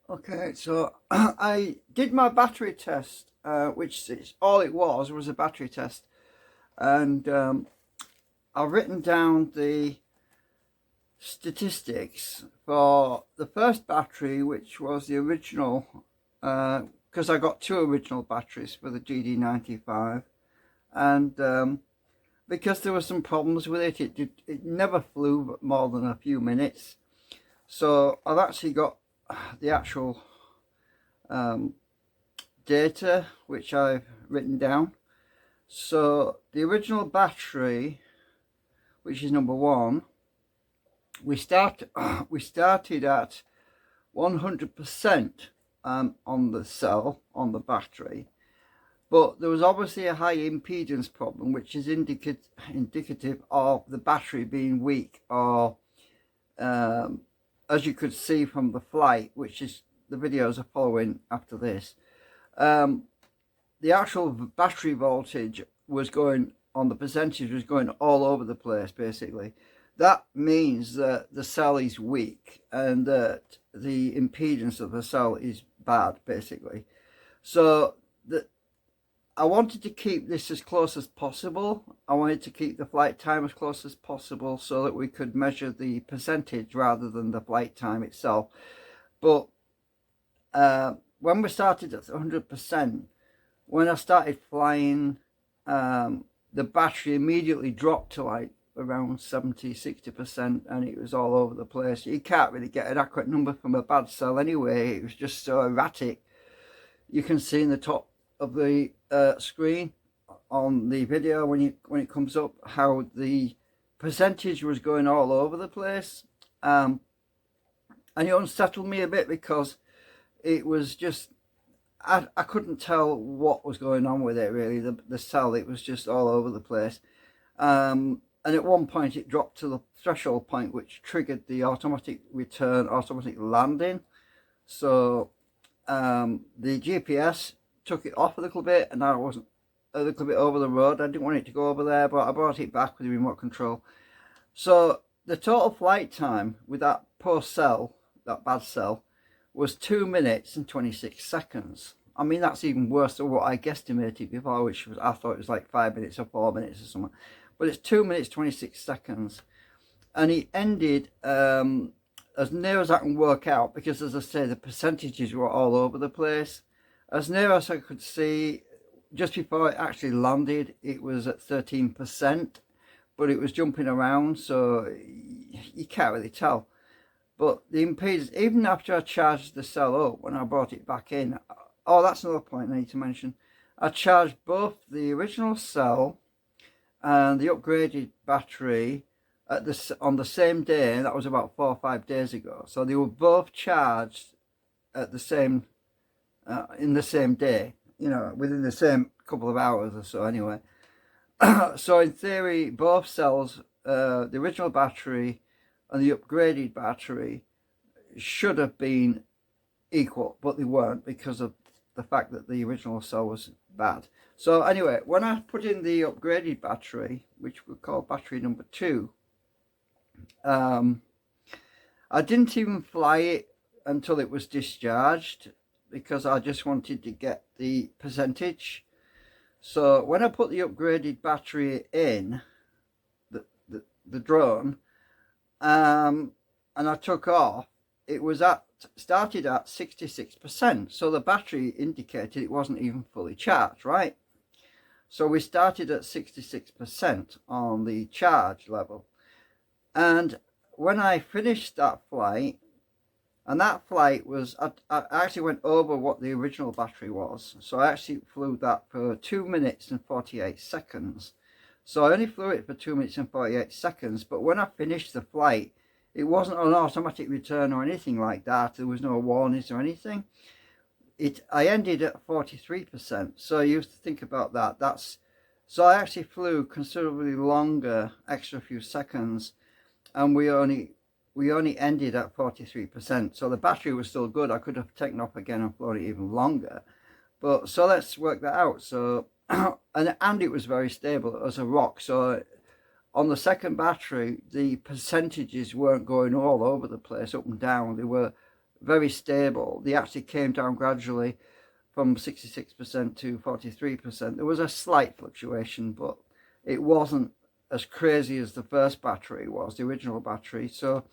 Okay, so I did my battery test, which is all it was a battery test, and I've written down the statistics for the first battery, which was the original, because I got two original batteries for the GD95, and because there were some problems with it, it never flew more than a few minutes. So I've actually got the actual data which I've written down. So the original battery, which is number one, we started at 100% on the cell, on the battery, but there was obviously a high impedance problem, which is indicative of the battery being weak, or as you could see from the flight, which is the videos are following after this, the actual battery voltage was going on, the percentage was going all over the place. Basically, that means that the cell is weak and that the impedance of the cell is bad, basically. So I wanted to keep this as close as possible. I wanted to keep the flight time as close as possible so that we could measure the percentage rather than the flight time itself. But when we started at 100%, when I started flying, the battery immediately dropped to like around 70-60%, and it was all over the place. You can't really get an accurate number from a bad cell anyway. It was just so erratic. You can see in the top of the screen on the video when it comes up how the percentage was going all over the place, and it unsettled me a bit because it was just I couldn't tell what was going on with it really. The cell, it was just all over the place, and at one point it dropped to the threshold point, which triggered the automatic return, automatic landing. So the GPS took it off a little bit, and I wasn't a little bit over the road. I didn't want it to go over there, but I brought it back with the remote control. So the total flight time with that poor cell, that bad cell, was 2 minutes and 26 seconds. I mean, that's even worse than what I guesstimated before, which was, I thought it was like 5 minutes or 4 minutes or something. But it's 2 minutes 26 seconds, and it ended as near as I can work out, because as I say, the percentages were all over the place. As near as I could see, just before it actually landed, it was at 13%, but it was jumping around, so you can't really tell. But the impedance, even after I charged the cell up, when I brought it back in, oh, that's another point I need to mention. I charged both the original cell and the upgraded battery on the same day, and that was about 4 or 5 days ago. So they were both charged at the same, in the same day, you know, within the same couple of hours or so anyway. So in theory, both cells, the original battery and the upgraded battery, should have been equal, but they weren't because of the fact that the original cell was bad. So anyway, when I put in the upgraded battery, which we call battery number 2, I didn't even fly it until it was discharged, because I just wanted to get the percentage. So when I put the upgraded battery in the drone, and I took off, it was started at 66%. So the battery indicated it wasn't even fully charged, right? So we started at 66% on the charge level. And when I finished that flight, and that flight was, I actually went over what the original battery was. So I actually flew that for 2 minutes and 48 seconds. So I only flew it for 2 minutes and 48 seconds, but when I finished the flight, it wasn't an automatic return or anything like that. There was no warnings or anything. I ended at 43%. So you have to think about that. So I actually flew considerably longer, extra few seconds, and we only ended at 43%. So the battery was still good. I could have taken off again and flown it even longer. But so let's work that out. So and it was very stable as a rock. So on the second battery, the percentages weren't going all over the place, up and down. They were very stable. They actually came down gradually from 66% to 43%. There was a slight fluctuation, but it wasn't as crazy as the first battery was, the original battery. So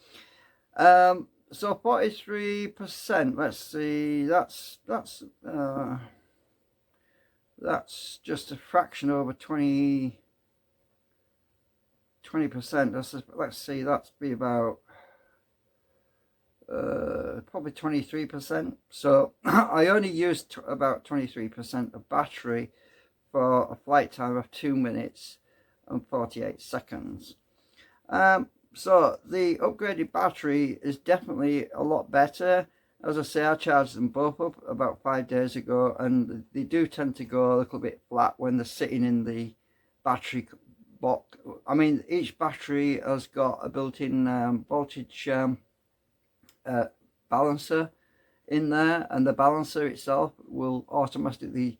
43%, let's see, that's just a fraction over 20%. Let's see, that's be about probably 23%. So I only used about 23% of battery for a flight time of 2 minutes and 48 seconds. So the upgraded battery is definitely a lot better. As I say, I charged them both up about 5 days ago, and they do tend to go a little bit flat when they're sitting in the battery box. I mean, each battery has got a built-in voltage balancer in there, and the balancer itself will automatically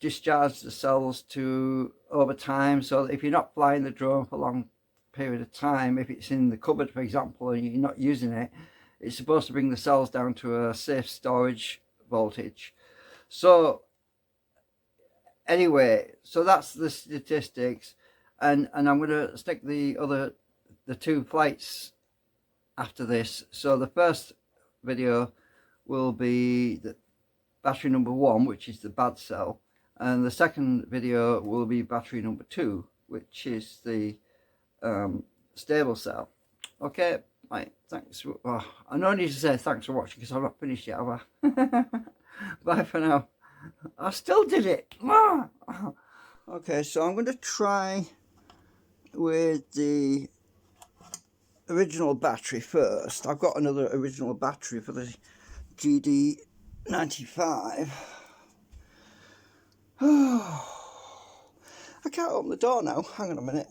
discharge the cells to over time, so that if you're not flying the drone for a long period of time, if it's in the cupboard for example and you're not using it, it's supposed to bring the cells down to a safe storage voltage. So anyway, so that's the statistics, and I'm going to stick the 2 flights after this. So the first video will be the battery number 1, which is the bad cell, and the second video will be battery number 2, which is the stable cell. Okay, right, thanks. I don't need to say thanks for watching because I'm not finished yet, have I? Bye for now. I still did it. Okay, so I'm going to try with the original battery first. I've got another original battery for the GD95. I can't open the door now. Hang on a minute.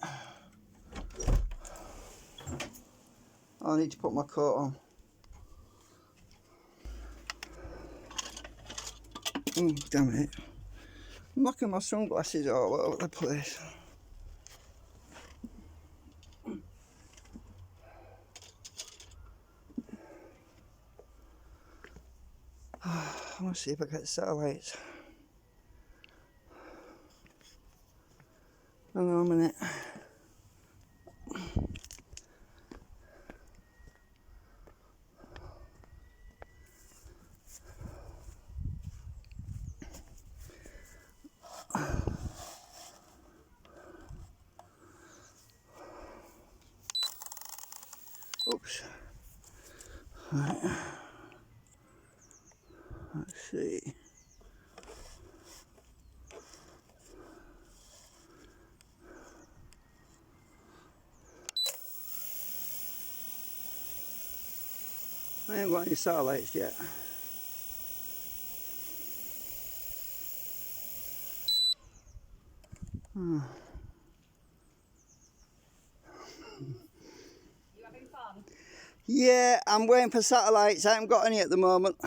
I need to put my coat on. Oh, damn it. I'm knocking my sunglasses all over the place. I want to see if I get the satellites. Hang on a minute. Oops. Right. Let's see. I ain't got any satellites yet. You having fun? Yeah, I'm waiting for satellites. I haven't got any at the moment.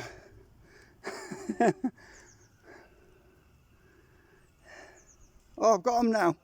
Oh, I've got them now.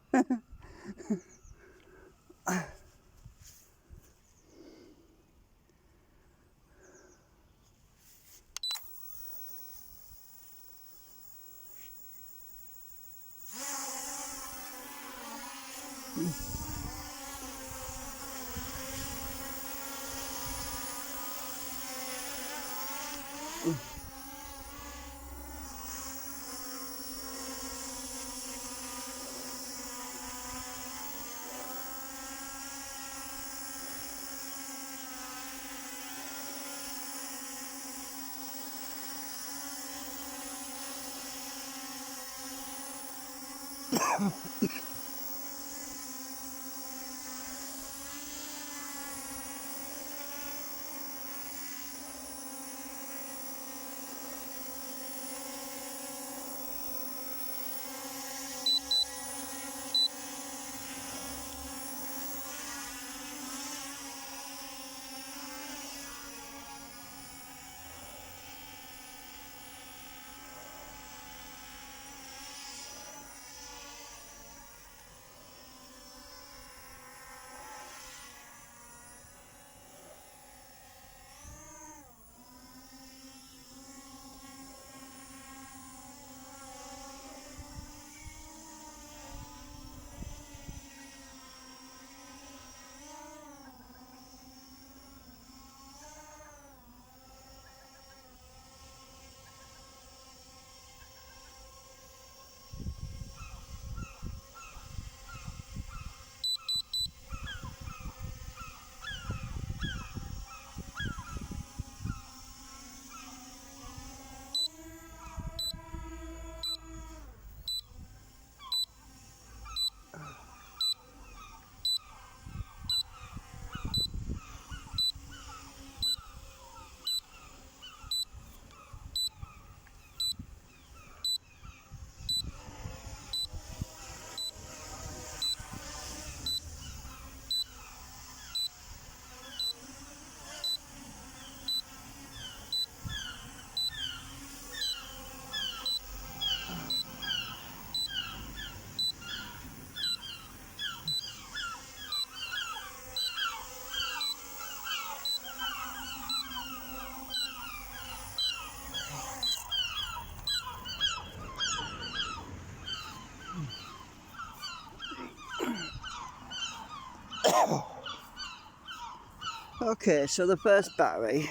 Okay, so the first battery,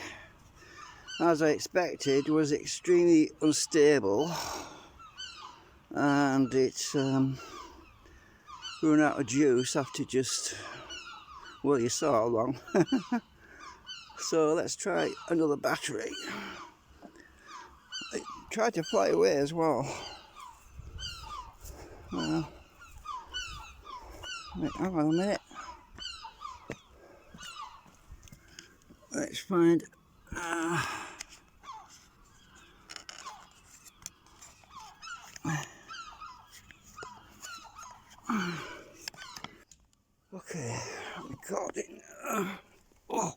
as I expected, was extremely unstable, and it's run out of juice after just, well, you saw how long. So let's try another battery. It tried to fly away as well. Wait, hang on a minute. Let's find. Okay, recording. Oh.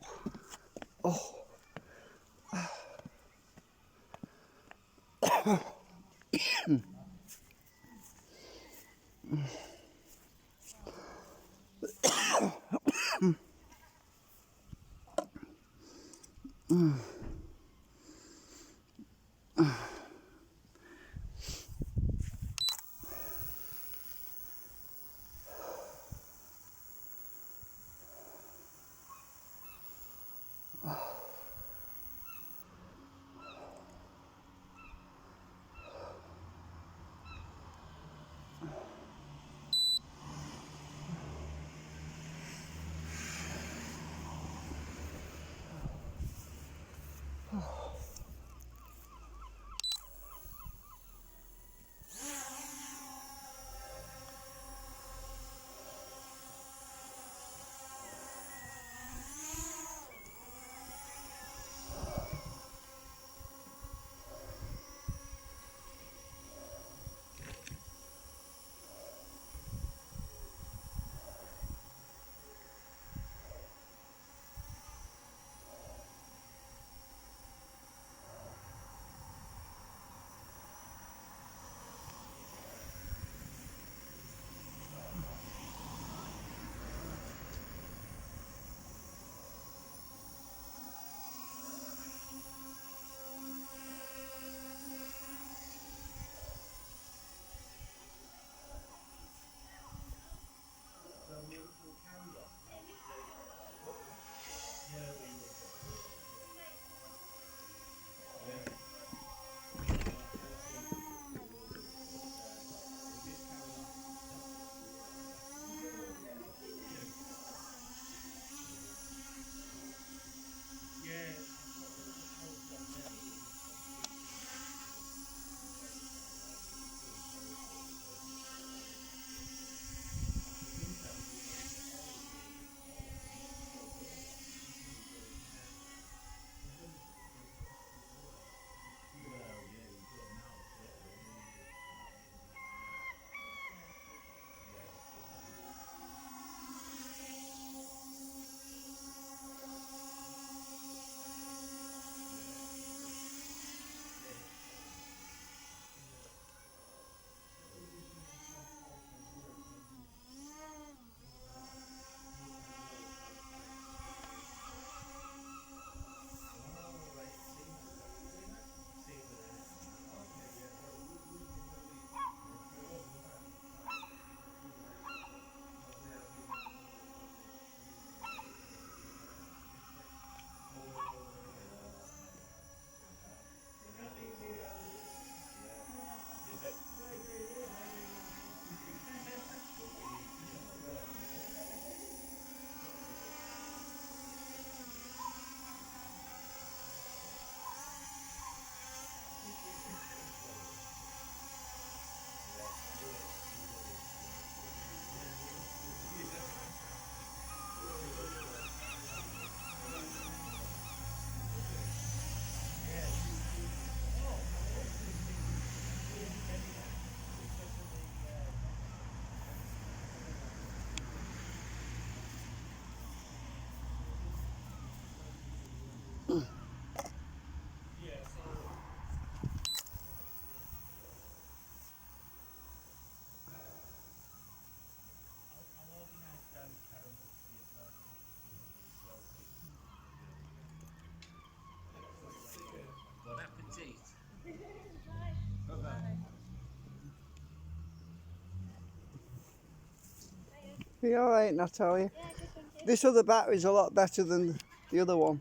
Are you alright, Natalia? Yeah, good, thank you. This other battery's a lot better than the other one.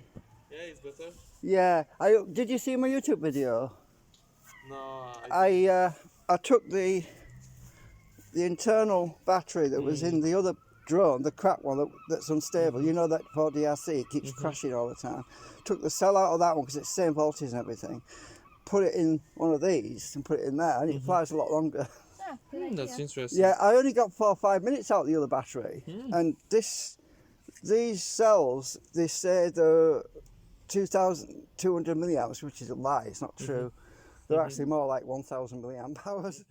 Yeah, it's better. Yeah. Did you see my YouTube video? No, I took the internal battery that was in the other drone, the crap one that's unstable. You know that for DRC, it keeps crashing all the time. Took the cell out of that one because it's the same voltage and everything. Put it in one of these and put it in there, and it flies a lot longer. that's interesting. Yeah, I only got 4 or 5 minutes out of the other battery, and these cells, they say they're 2,200 milliamps, which is a lie. It's not true. They're actually more like 1,000 milliamp hours.